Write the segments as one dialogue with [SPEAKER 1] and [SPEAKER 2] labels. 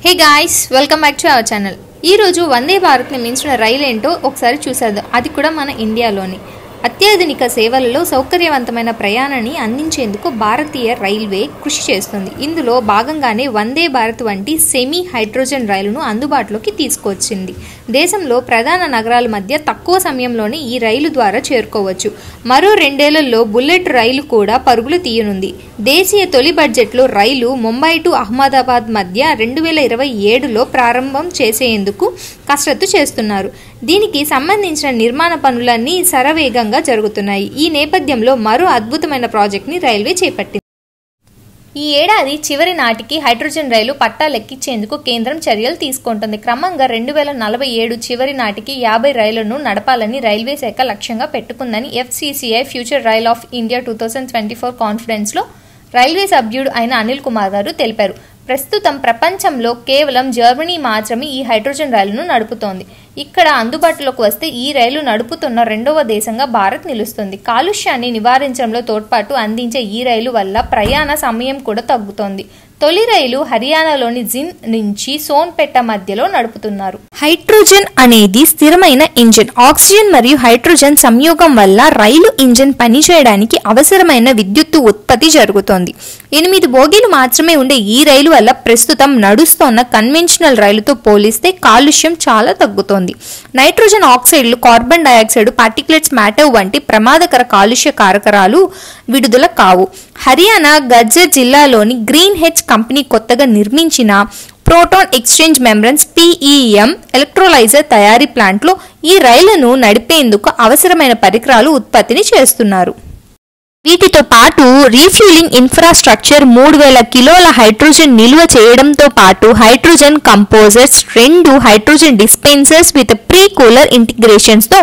[SPEAKER 1] Hey guys, welcome back to our channel. ఈరోజు వందే భారత్ని మించిన రైలు ఏంటో ఒకసారి చూసేద్దాం. అది కూడా మన ఇండియాలోని అత్యాధునిక సేవలలో సౌకర్యవంతమైన ప్రయాణాన్ని అందించేందుకు భారతీయ రైల్వే కృషి చేస్తుంది. ఇందులో భాగంగానే వందే భారత్ వంటి సెమీ హైడ్రోజన్ రైలును అందుబాటులోకి తీసుకొచ్చింది. దేశంలో ప్రధాన నగరాల మధ్య తక్కువ సమయంలోనే ఈ రైలు ద్వారా చేరుకోవచ్చు. మరో 2 ఏళ్లలో బుల్లెట్ రైలు కూడా పరుగులు తీయనుంది. దేశీయ తొలి బడ్జెట్లో రైలు ముంబై టు అహ్మదాబాద్ మధ్య 2027లో ప్రారంభం చేసేందుకు కసరత్తు చేస్తున్నారు. దీనికి సంబంధించిన నిర్మాణ పనులన్నీ శరవేగంగా జరుగుతున్నాయి. ఈ నేపథ్యంలో మరో అద్భుతమైన ప్రాజెక్ట్ని రైల్వే చేపట్టింది. ఈ ఏడాది చివరి నాటికి హైడ్రోజన్ రైలు పట్టాలెక్కించేందుకు కేంద్రం చర్యలు తీసుకుంటుంది. క్రమంగా 2047 చివరి నాటికి 50 రైళ్లను నడపాలని రైల్వే శాఖ లక్ష్యంగా పెట్టుకుందని FCCI future rail of India 2024 కాన్ఫరెన్స్లో రైల్వే సభ్యుడు అయిన అనిల్ కుమార్ గారు తెలిపారు. ప్రస్తుతం ప్రపంచంలో కేవలం జర్మనీ మాత్రమే ఈ హైడ్రోజన్ రైలును నడుపుతోంది. ఇక్కడ అందుబాటులోకి వస్తే ఈ రైలు నడుపుతున్న 2వ దేశంగా భారత్ నిలుస్తుంది. కాలుష్యాన్ని నివారించడంలో తోడ్పాటు అందించే ఈ రైలు వల్ల ప్రయాణ సమయం కూడా తగ్గుతోంది. తొలి రైలు హర్యానాలోని జిన్ నుంచి సోన్పేట మధ్యలో నడుపుతున్నారు. హైడ్రోజన్ అనేది స్థిరమైన ఇంజిన్. ఆక్సిజన్ మరియు హైడ్రోజన్ సంయోగం వల్ల రైలు ఇంజిన్ పనిచేయడానికి అవసరమైన విద్యుత్తు ఉత్పత్తి జరుగుతోంది. 8 బోగీలు మాత్రమే ఉండే ఈ రైలు వల్ల ప్రస్తుతం నడుస్తోన్న కన్వెన్షనల్ రైలుతో పోలిస్తే కాలుష్యం చాలా తగ్గుతోంది. నైట్రోజన్ ఆక్సైడ్లు, కార్బన్ డయాక్సైడ్, పార్టిక్యులేట్స్ మ్యాటర్ వంటి ప్రమాదకర కాలుష్య కారకాలు విడుదల కావు. హర్యానా గజ్జర్ జిల్లాలోని గ్రీన్ హెచ్ కంపెనీ కొత్తగా నిర్మించిన proton exchange membranes PEM electrolyser తయారీ ప్లాంట్లో ఈ రైళ్లను నడిపేందుకు అవసరమైన పరికరాలు ఉత్పత్తిని చేస్తున్నారు. వీటితో పాటు రీఫ్యూలింగ్ ఇన్ఫ్రాస్ట్రక్చర్, 3000 కిలోల హైడ్రోజన్ నిల్వ చేయడంతో పాటు hydrogen compressors, 2 hydrogen dispensers with pre cooler ఇంటిగ్రేషన్స్తో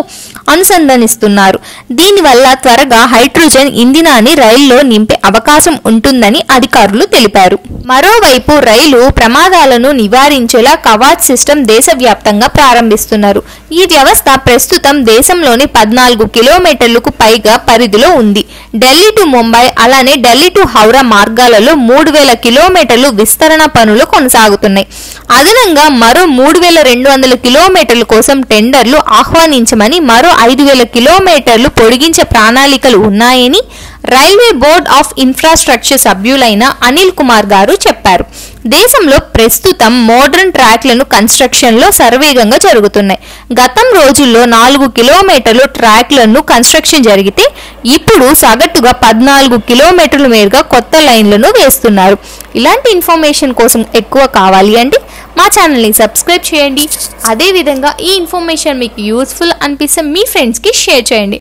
[SPEAKER 1] అనుసంధానిస్తున్నారు. దీనివల్ల త్వరగా హైడ్రోజన్ ఇంధనాన్ని రైల్లో నింపే అవకాశం ఉంటుందని అధికారులు తెలిపారు. మరోవైపు రైలు ప్రమాదాలను నివారించేలా కవాచ్ సిస్టమ్ దేశవ్యాప్తంగా ప్రారంభిస్తున్నారు. ఈ వ్యవస్థ ప్రస్తుతం దేశంలోని 14 కిలోమీటర్లకు పైగా పరిధిలో ఉంది. ఢిల్లీ టు ముంబై, అలానే ఢిల్లీ టు హౌరా మార్గాలలో 3000 కిలోమీటర్లు విస్తరణ పనులు కొనసాగుతున్నాయి. అదనంగా మరో 3200 కిలోమీటర్ల కోసం టెండర్లు ఆహ్వానించమని, మరో 5000 కిలోమీటర్లు పొడిగించే ప్రణాళికలు ఉన్నాయని రైల్వే బోర్డ్ ఆఫ్ ఇన్ఫ్రాస్ట్రక్చర్ సభ్యులైన అనిల్ కుమార్ గారు చెప్పారు. దేశంలో ప్రస్తుతం మోడర్న్ ట్రాక్లను కన్స్ట్రక్షన్లో శరవేగంగా జరుగుతున్నాయి. గతం రోజుల్లో 4 కిలోమీటర్లు ట్రాక్లను కన్స్ట్రక్షన్ జరిగితే ఇప్పుడు సగటుగా 14 కిలోమీటర్ల మేరగా కొత్త లైన్లను వేస్తున్నారు. ఇలాంటి ఇన్ఫర్మేషన్ కోసం ఎక్కువ కావాలి అంటే మా ఛానల్ని సబ్స్క్రైబ్ చేయండి. అదేవిధంగా ఈ ఇన్ఫర్మేషన్ మీకు యూస్ఫుల్ అనిపిస్తే మీ ఫ్రెండ్స్కి షేర్ చేయండి.